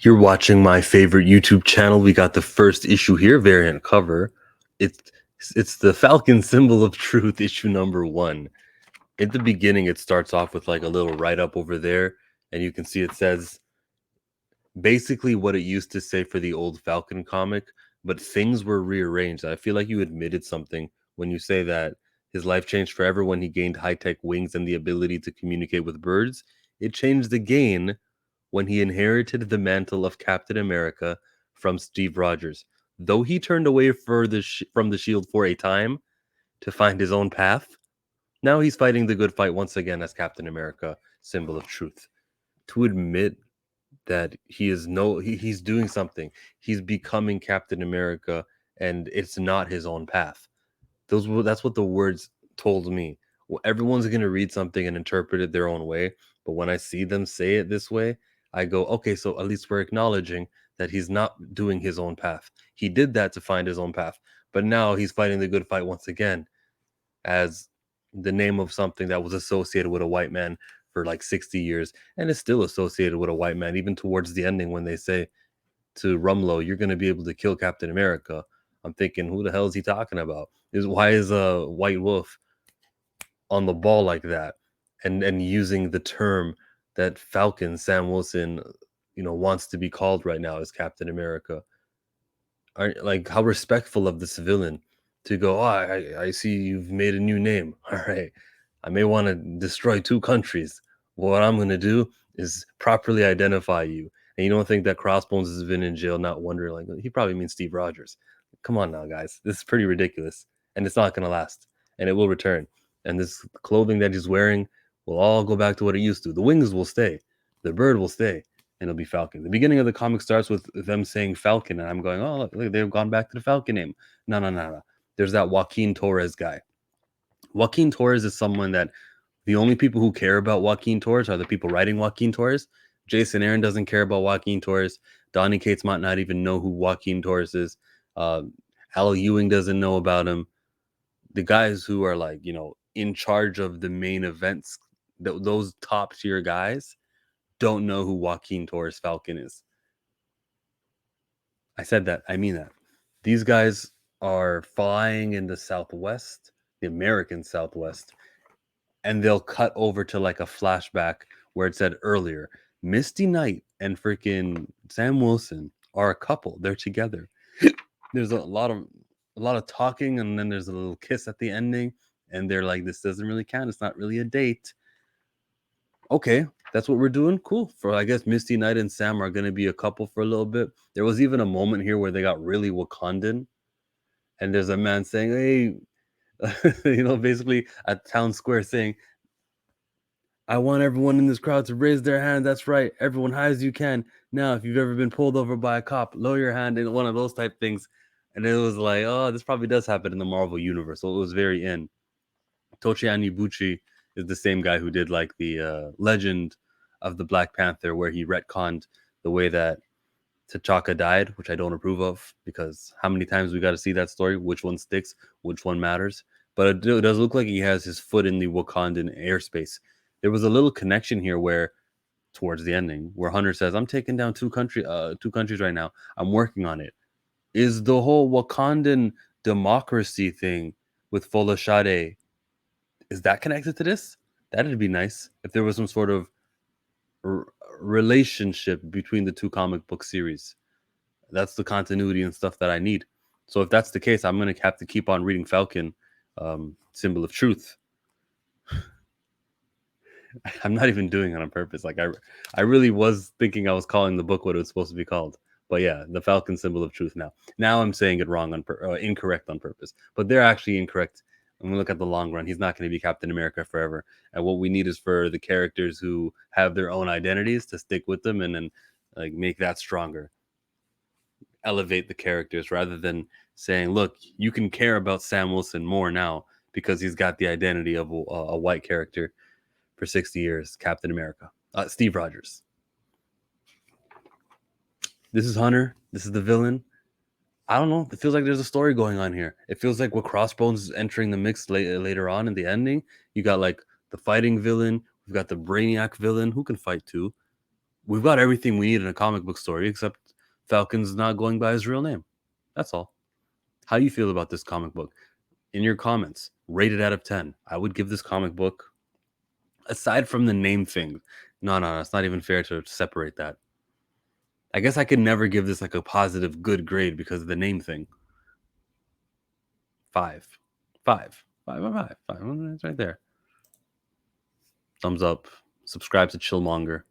You're watching my favorite YouTube channel. We got the first issue here, variant cover. It's it's the Falcon symbol of truth, issue number 1. At the beginning, it starts off with like a little write-up over there, and you can see it says basically what it used to say for the old Falcon comic, but things were rearranged. I feel like you admitted something when you say that his life changed forever when he gained high-tech wings and the ability to communicate with birds. It changed again when he inherited the mantle of Captain America from Steve Rogers. Though he turned away from the shield for a time to find his own path, now he's fighting the good fight once again as Captain America, symbol of truth. To admit that he's doing something, he's becoming Captain America, and it's not his own path. That's what the words told me. Well, everyone's gonna read something and interpret it their own way, but when I see them say it this way, I go, okay, so at least we're acknowledging that he's not doing his own path. He did that to find his own path, but now he's fighting the good fight once again as the name of something that was associated with a white man for like 60 years and is still associated with a white man, even towards the ending when they say to Rumlow, "You're going to be able to kill Captain America." I'm thinking, who the hell is he talking about? Why is a white wolf on the ball like that, and using the term that Falcon Sam Wilson, wants to be called right now as Captain America? Like, how respectful of the civilian to go. Oh, I see you've made a new name. All right, I may want to destroy two countries. What I'm going to do is properly identify you. And you don't think that Crossbones has been in jail, not wondering, like, he probably means Steve Rogers. Come on now, guys. This is pretty ridiculous. And it's not going to last. And it will return. And this clothing that he's wearing will all go back to what it used to. The wings will stay. The bird will stay. And it'll be Falcon. The beginning of the comic starts with them saying Falcon. And I'm going, oh, look, they've gone back to the Falcon name. No, no, no, no. There's that Joaquin Torres guy. Joaquin Torres is someone that the only people who care about Joaquin Torres are the people writing Joaquin Torres. Jason Aaron doesn't care about Joaquin Torres. Donny Cates might not even know who Joaquin Torres is. Al Ewing doesn't know about him. The guys who are like, in charge of the main events, those top tier guys don't know who Joaquin Torres Falcon is. I said that. I mean that. These guys are flying in the Southwest, the American Southwest, and they'll cut over to like a flashback where it said earlier, Misty Knight and freaking Sam Wilson are a couple. They're together. There's a lot of talking, and then there's a little kiss at the ending, and they're like, this doesn't really count. It's not really a date. Okay, that's what we're doing. Cool. For I guess Misty Knight and Sam are gonna be a couple for a little bit. There was even a moment here where they got really Wakandan, and there's a man saying, "Hey," basically at town square saying, I want everyone in this crowd to raise their hand. That's right. Everyone high as you can. Now, if you've ever been pulled over by a cop, lower your hand in one of those type things. And it was like, oh, this probably does happen in the Marvel universe. So it was very in. Tochi Anibuchi is the same guy who did like the Legend of the Black Panther, where he retconned the way that T'Chaka died, which I don't approve of, because how many times we got to see that story? Which one sticks? Which one matters? But it does look like he has his foot in the Wakandan airspace. There was a little connection here where, towards the ending, where Hunter says, "I'm taking down two countries right now. I'm working on it." Is the whole Wakandan democracy thing with Folashade, is that connected to this? That'd be nice if there was some sort of r- relationship between the two comic book series. That's the continuity and stuff that I need. So if that's the case, I'm gonna have to keep on reading Falcon, symbol of truth. I'm not even doing it on purpose. Like I really was thinking I was calling the book what it was supposed to be called. But yeah, the Falcon symbol of truth. Now I'm saying it wrong incorrect on purpose. But they're actually incorrect. When we look at the long run, he's not going to be Captain America forever. And what we need is for the characters who have their own identities to stick with them and then like make that stronger, elevate the characters rather than saying, look, you can care about Sam Wilson more now because he's got the identity of a white character for 60 years, Captain America, Steve Rogers. This is Hunter. This is the villain. I don't know. It feels like there's a story going on here. It feels like with Crossbones is entering the mix later on in the ending. You got like the fighting villain. We've got the Brainiac villain who can fight too. We've got everything we need in a comic book story, except Falcon's not going by his real name. That's all. How do you feel about this comic book? In your comments, rate it out of 10. I would give this comic book, aside from the name thing, no, it's not even fair to separate that. I guess I could never give this like a positive good grade because of the name thing. 5. 5. 5 out of 5. 5. It's right there. Thumbs up. Subscribe to Chillmonger.